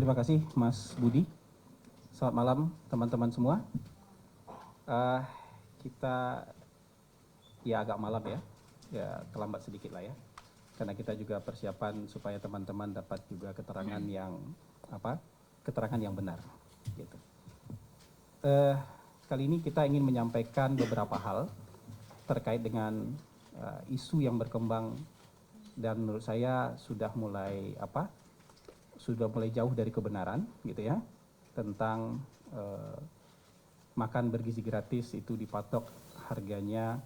Terima kasih Mas Budi. Selamat malam teman-teman semua. Kita ya agak malam ya terlambat sedikit lah ya. Karena kita juga persiapan supaya teman-teman dapat juga keterangan yang benar. Gitu. Kali ini kita ingin menyampaikan beberapa hal terkait dengan isu yang berkembang dan menurut saya sudah mulai jauh dari kebenaran gitu ya, tentang makan bergizi gratis itu dipatok harganya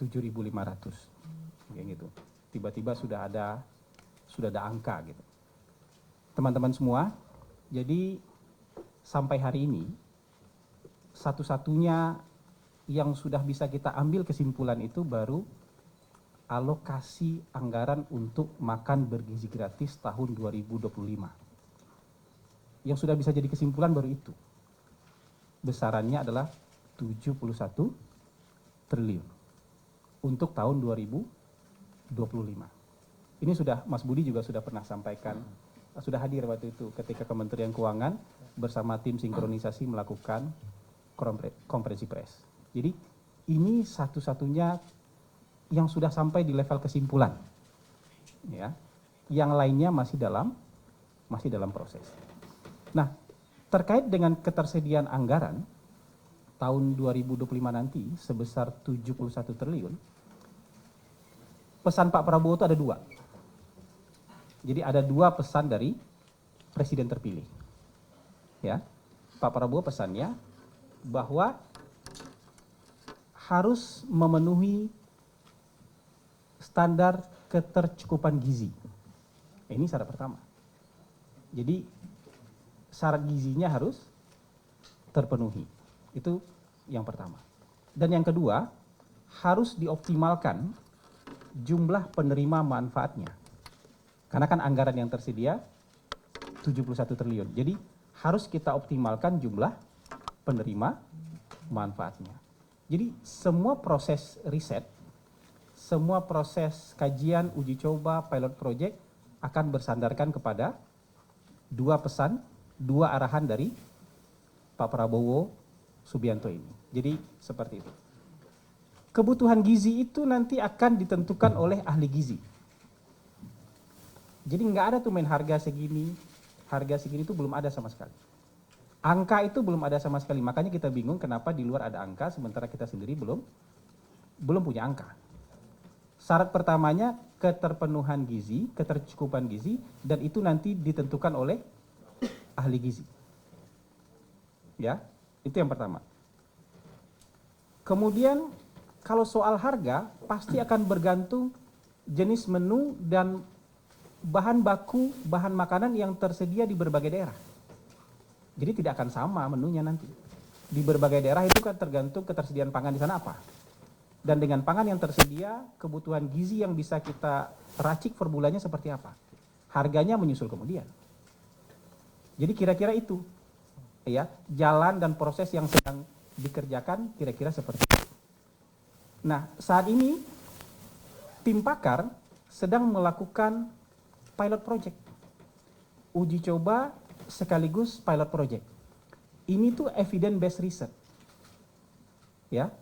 7.500 kayak gitu. Tiba-tiba sudah ada angka gitu. Teman-teman semua, jadi sampai hari ini satu-satunya yang sudah bisa kita ambil kesimpulan itu baru alokasi anggaran untuk makan bergizi gratis tahun 2025. Yang sudah bisa jadi kesimpulan baru itu. Besarannya adalah 71 triliun untuk tahun 2025. Ini sudah Mas Budi juga sudah pernah sampaikan, sudah hadir waktu itu ketika Kementerian Keuangan bersama tim sinkronisasi melakukan konferensi pers. Jadi ini satu-satunya yang sudah sampai di level kesimpulan, ya. Yang lainnya masih dalam proses. Nah, terkait dengan ketersediaan anggaran tahun 2025 nanti sebesar 71 triliun, pesan Pak Prabowo itu ada dua. Jadi ada dua pesan dari Presiden terpilih. Ya, Pak Prabowo pesannya bahwa harus memenuhi standar ketercukupan gizi. Ini syarat pertama. Jadi syarat gizinya harus terpenuhi. Itu yang pertama. Dan yang kedua, harus dioptimalkan jumlah penerima manfaatnya. Karena kan anggaran yang tersedia 71 triliun. Jadi harus kita optimalkan jumlah penerima manfaatnya. Jadi semua proses riset, semua proses kajian, uji coba, pilot project akan bersandarkan kepada dua pesan, dua arahan dari Pak Prabowo Subianto ini. Jadi seperti itu. Kebutuhan gizi itu nanti akan ditentukan oleh ahli gizi. Jadi nggak ada tuh main harga segini itu belum ada sama sekali. Angka itu belum ada sama sekali, makanya kita bingung kenapa di luar ada angka sementara kita sendiri belum punya angka. Syarat pertamanya keterpenuhan gizi, ketercukupan gizi, dan itu nanti ditentukan oleh ahli gizi. Ya, itu yang pertama. Kemudian kalau soal harga pasti akan bergantung jenis menu dan bahan baku, bahan makanan yang tersedia di berbagai daerah. Jadi tidak akan sama menunya nanti. Di berbagai daerah itu kan tergantung ketersediaan pangan di sana apa. Dan dengan pangan yang tersedia, kebutuhan gizi yang bisa kita racik per bulannya seperti apa. Harganya menyusul kemudian. Jadi kira-kira itu, ya, jalan dan proses yang sedang dikerjakan kira-kira seperti itu. Nah, saat ini tim pakar sedang melakukan pilot project. Uji coba sekaligus pilot project. Ini tuh evidence based research. Ya.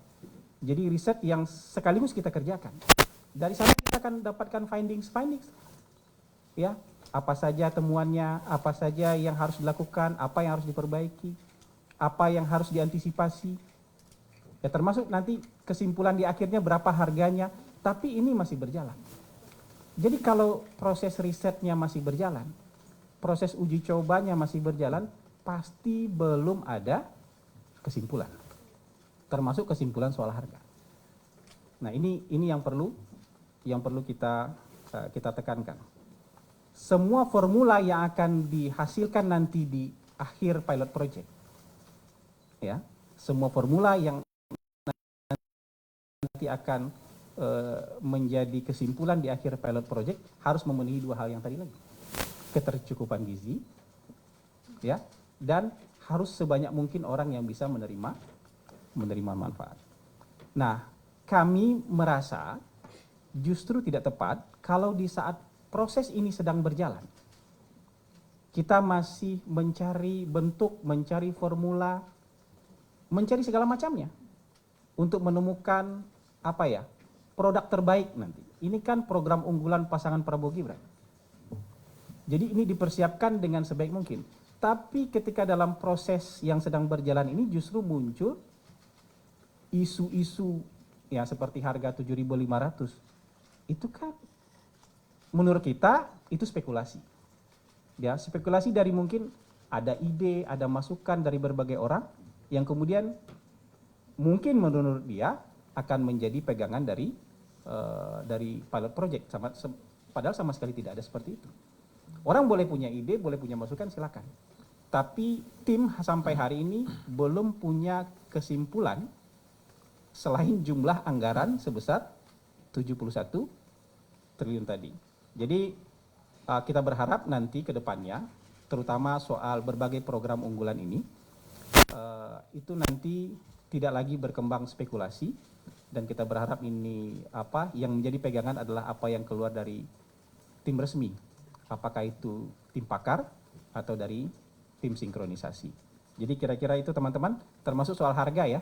Jadi riset yang sekaligus kita kerjakan. Dari sana kita akan dapatkan findings. Ya, apa saja temuannya, apa saja yang harus dilakukan, apa yang harus diperbaiki, apa yang harus diantisipasi. Ya, termasuk nanti kesimpulan di akhirnya berapa harganya, tapi ini masih berjalan. Jadi kalau proses risetnya masih berjalan, proses uji cobanya masih berjalan, pasti belum ada kesimpulan. Termasuk kesimpulan soal harga. Nah, ini yang perlu kita tekankan. Semua formula yang akan dihasilkan nanti di akhir pilot project, ya, semua formula yang nanti akan menjadi kesimpulan di akhir pilot project harus memenuhi dua hal yang tadi lagi, ketercukupan gizi, ya, dan harus sebanyak mungkin orang yang bisa menerima manfaat. Nah, kami merasa justru tidak tepat kalau di saat proses ini sedang berjalan, Kita masih mencari bentuk, mencari formula, mencari segala macamnya untuk menemukan apa ya, produk terbaik nanti. Ini kan program unggulan pasangan Prabowo Gibran. Jadi ini dipersiapkan dengan sebaik mungkin. Tapi ketika dalam proses yang sedang berjalan ini justru muncul isu-isu ya seperti harga 7.500. Itu kan menurut kita itu spekulasi. Ya, spekulasi dari mungkin ada ide, ada masukan dari berbagai orang yang kemudian mungkin menurut dia akan menjadi pegangan dari pilot project, padahal sama sekali tidak ada seperti itu. Orang boleh punya ide, boleh punya masukan, silakan. Tapi tim sampai hari ini belum punya kesimpulan selain jumlah anggaran sebesar 71 triliun tadi. Jadi kita berharap nanti ke depannya, terutama soal berbagai program unggulan ini, itu nanti tidak lagi berkembang spekulasi, dan kita berharap ini apa yang menjadi pegangan adalah apa yang keluar dari tim resmi, apakah itu tim pakar atau dari tim sinkronisasi. Jadi kira-kira itu teman-teman, termasuk soal harga ya,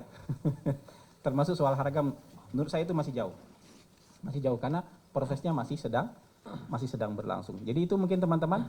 termasuk soal harga menurut saya itu masih jauh karena prosesnya masih sedang berlangsung. Jadi itu mungkin teman-teman